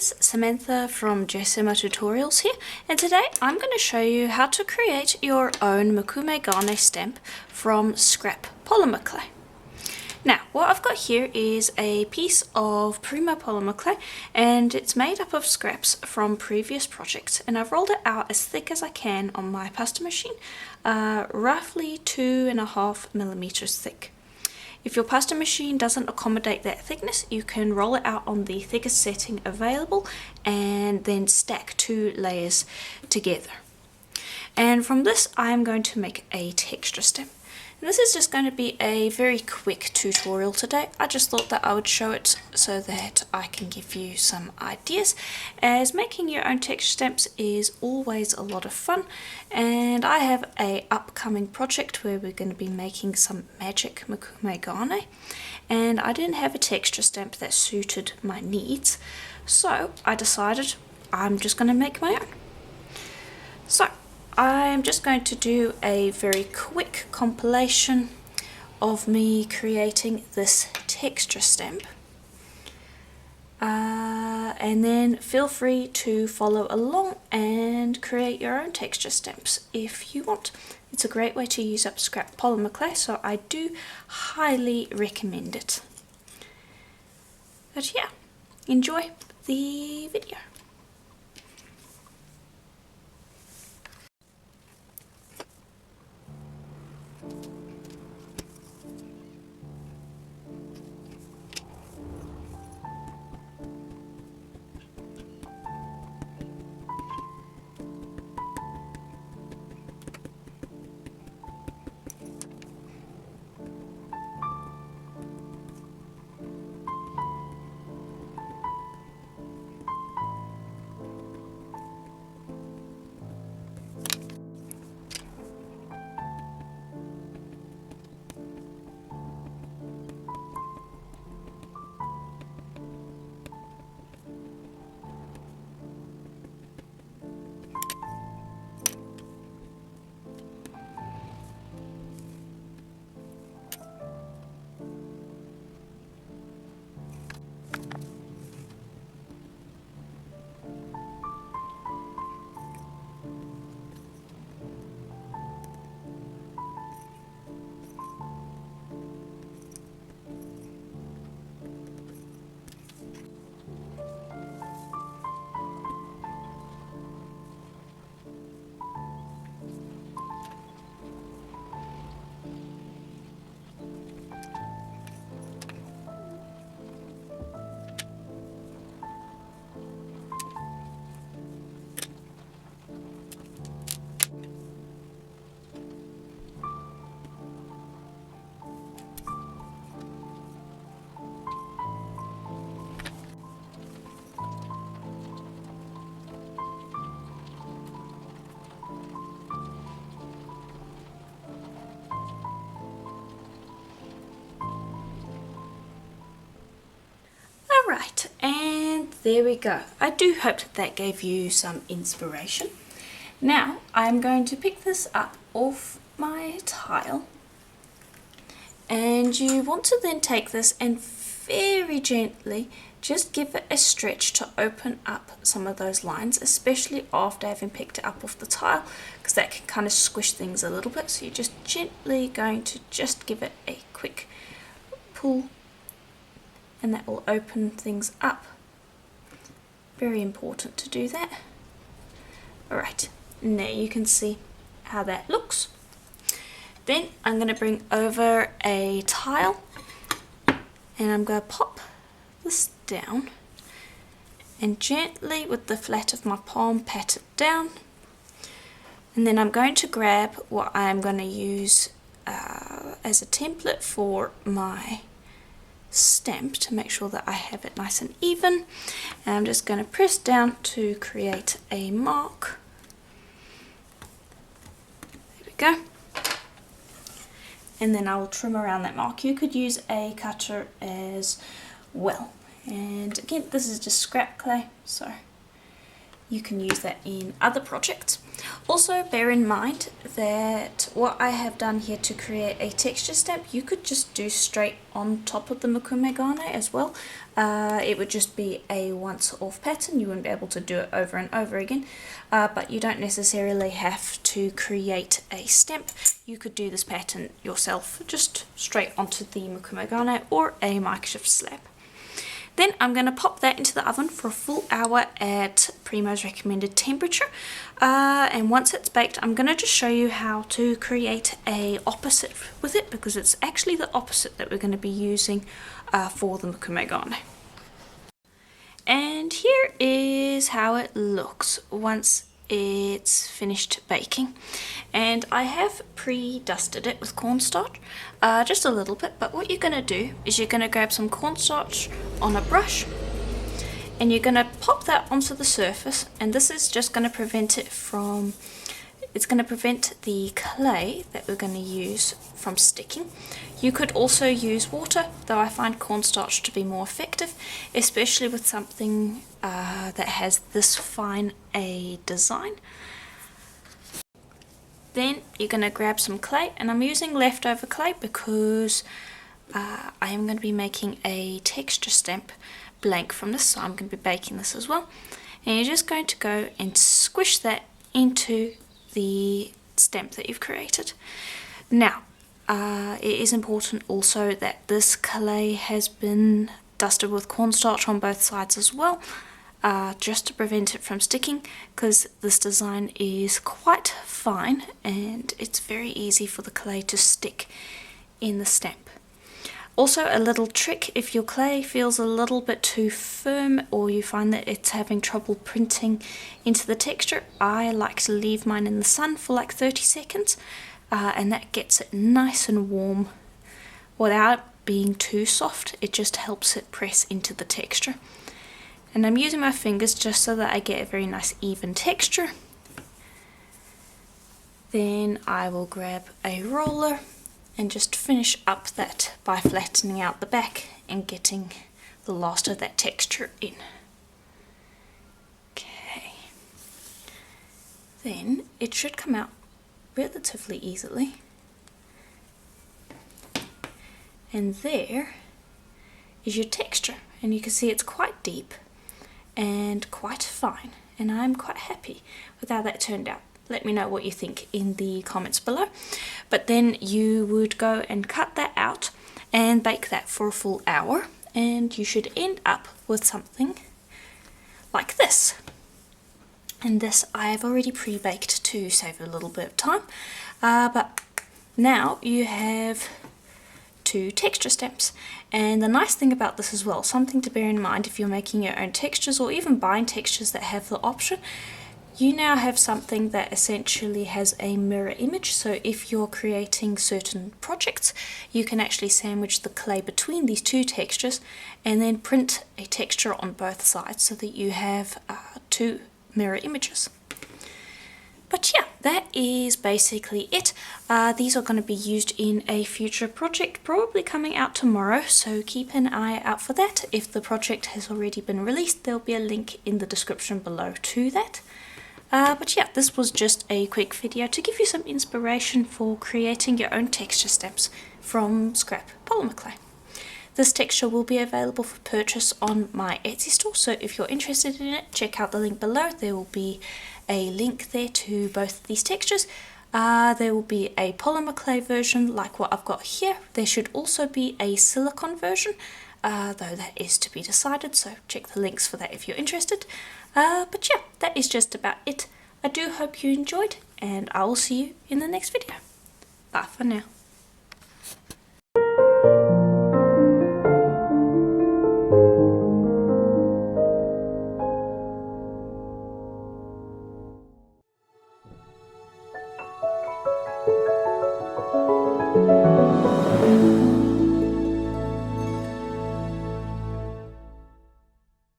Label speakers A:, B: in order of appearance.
A: guys, Samantha from JSMA Tutorials here, and today I'm going to show you how to create your own Mukume Gane stamp from scrap polymer clay. Now, what I've got here is a piece of Prima polymer clay, and it's made up of scraps from previous projects, and I've rolled it out as thick as I can on my pasta machine, roughly 2.5 millimeters thick. If your pasta machine doesn't accommodate that thickness, you can roll it out on the thickest setting available and then stack 2 layers together. And from this, I am going to make a texture stamp. And this is just going to be a very quick tutorial today. I just thought that I would show it so that I can give you some ideas, as making your own texture stamps is always a lot of fun. And I have a upcoming project where we're going to be making some magic Mukume Gane, and I didn't have a texture stamp that suited my needs, so I decided I'm just going to make my own. So I'm just going to do a very quick compilation of me creating this texture stamp, and then feel free to follow along and create your own texture stamps if you want. It's a great way to use up scrap polymer clay, so I do highly recommend it. But yeah, enjoy the video. Alright, and there we go. I do hope that gave you some inspiration. Now I'm going to pick this up off my tile, and you want to then take this and very gently just give it a stretch to open up some of those lines, especially after having picked it up off the tile, because that can kind of squish things a little bit. So you're just gently going to just give it a quick pull, and that will open things up. Very important to do that. Alright, and there you can see how that looks. Then I'm going to bring over a tile, and I'm going to pop this down and gently with the flat of my palm pat it down, and then I'm going to grab what I'm going to use as a template for my stamp to make sure that I have it nice and even, and I'm just going to press down to create a mark. There we go, and then I will trim around that mark. You could use a cutter as well, and again this is just scrap clay, so you can use that in other projects. Also bear in mind that what I have done here to create a texture stamp, you could just do straight on top of the Mukume Gane as well. It would just be a once-off pattern. You wouldn't be able to do it over and over again, but you don't necessarily have to create a stamp. You could do this pattern yourself, just straight onto the Mukume Gane or a makeshift slab. Then I'm going to pop that into the oven for a full hour at Primo's recommended temperature. And once it's baked, I'm going to just show you how to create a opposite with it, because it's actually the opposite that we're going to be using for the Mukume Gane. And here is how it looks once it's finished baking. And I have pre-dusted it with cornstarch, just a little bit, but what you're going to do is you're going to grab some cornstarch on a brush and you're going to pop that onto the surface, and this is just going to prevent it from, it's going to prevent the clay that we're going to use from sticking. You could also use water, though I find cornstarch to be more effective, especially with something that has this fine a design. Then you're going to grab some clay, and I'm using leftover clay because I am going to be making a texture stamp blank from this, so I'm going to be baking this as well. And you're just going to go and squish that into the stamp that you've created. Now, it is important also that this clay has been dusted with cornstarch on both sides as well, just to prevent it from sticking, because this design is quite fine and it's very easy for the clay to stick in the stamp. Also, a little trick, if your clay feels a little bit too firm or you find that it's having trouble printing into the texture, I like to leave mine in the sun for like 30 seconds and that gets it nice and warm without being too soft. It just helps it press into the texture. And I'm using my fingers just so that I get a very nice even texture. Then I will grab a roller and just finish up that by flattening out the back and getting the last of that texture in. Okay. Then it should come out relatively easily. And there is your texture, and you can see it's quite deep and quite fine, and I'm quite happy with how that turned out. Let me know what you think in the comments below. But then you would go and cut that out and bake that for a full hour, and you should end up with something like this. And this I have already pre-baked to save a little bit of time, but now you have two texture stamps. And the nice thing about this as well, something to bear in mind if you're making your own textures or even buying textures that have the option, you now have something that essentially has a mirror image. So if you're creating certain projects, you can actually sandwich the clay between these two textures and then print a texture on both sides so that you have two mirror images. But yeah, that is basically it. These are going to be used in a future project, probably coming out tomorrow, so keep an eye out for that. If the project has already been released, there'll be a link in the description below to that. But yeah, this was just a quick video to give you some inspiration for creating your own texture stamps from scrap polymer clay. This texture will be available for purchase on my Etsy store, so if you're interested in it, check out the link below. There will be a link there to both these textures. There will be a polymer clay version like what I've got here. There should also be a silicone version, though that is to be decided, so check the links for that if you're interested. But yeah, that is just about it. I do hope you enjoyed, and I will see you in the next video. Bye for now.